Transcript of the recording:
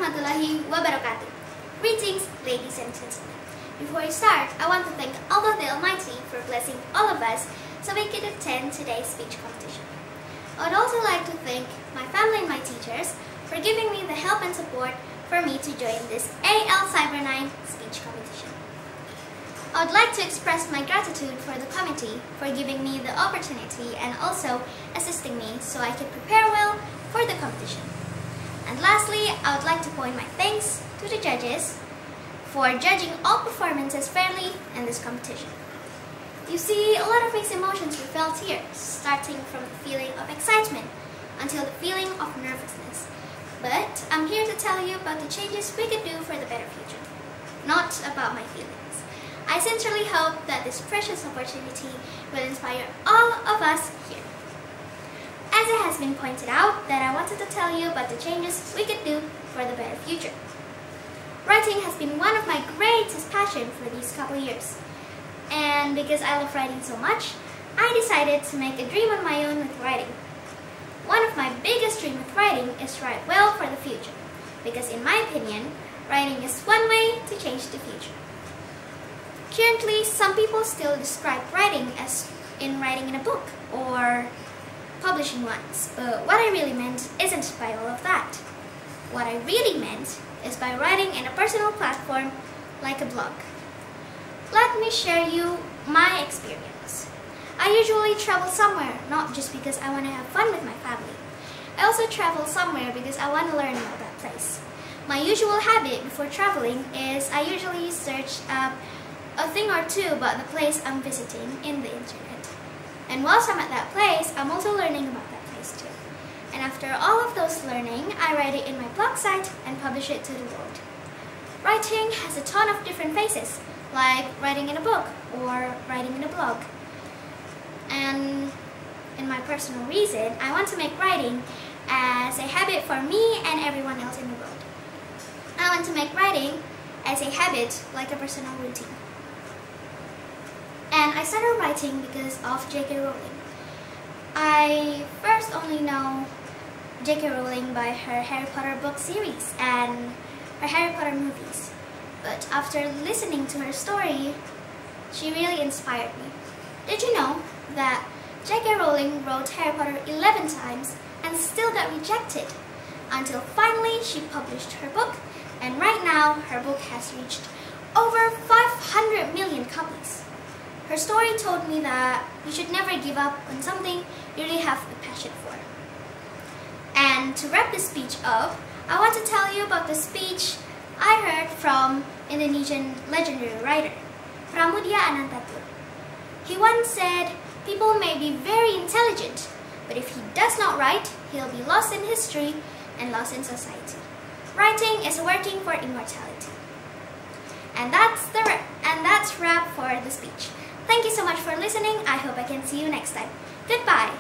warahmatullahi wabarakatuh. Greetings, ladies and gentlemen. Before we start, I want to thank Allah the Almighty for blessing all of us so we could attend today's speech competition. I would also like to thank my family and my teachers for giving me the help and support for me to join this AL Cyber 9 speech competition. I would like to express my gratitude for the committee for giving me the opportunity and also assisting me so I could prepare well for the competition. And lastly, I would like to point my thanks to the judges for judging all performances fairly in this competition. You see, a lot of mixed emotions were felt here, starting from the feeling of excitement until the feeling of nervousness. But I'm here to tell you about the changes we could do for the better future, not about my feelings. I sincerely hope that this precious opportunity will inspire all of us here. As it has been pointed out, that I wanted to tell you about the changes we could do for the better future. Writing has been one of my greatest passions for these couple years. And because I love writing so much, I decided to make a dream on my own with writing. One of my biggest dreams with writing is to write well for the future, because in my opinion, writing is one way to change the future. Currently, some people still describe writing as in writing in a book or publishing ones, but what I really meant isn't by all of that. What I really meant is by writing in a personal platform like a blog. Let me share you my experience. I usually travel somewhere not just because I want to have fun with my family. I also travel somewhere because I want to learn about that place. My usual habit before traveling is I usually search up a thing or two about the place I'm visiting in the internet. And whilst I'm at that place, I'm also learning about that place too. And after all of those learning, I write it in my blog site and publish it to the world. Writing has a ton of different phases, like writing in a book or writing in a blog. And in my personal reason, I want to make writing as a habit for me and everyone else in the world. I want to make writing as a habit, like a personal routine. And I started writing because of J.K. Rowling. I first only know J.K. Rowling by her Harry Potter book series and her Harry Potter movies. But after listening to her story, she really inspired me. Did you know that J.K. Rowling wrote Harry Potter 11 times and still got rejected? Until finally she published her book, and right now her book has reached over 500 million copies. Her story told me that you should never give up on something you really have a passion for. And to wrap this speech up, I want to tell you about the speech I heard from Indonesian legendary writer, Pramudia Anantatur. He once said, "People may be very intelligent, but if he does not write, he'll be lost in history and lost in society. Writing is working for immortality." And that's wrap for the speech. Thank you so much for listening. I hope I can see you next time. Goodbye.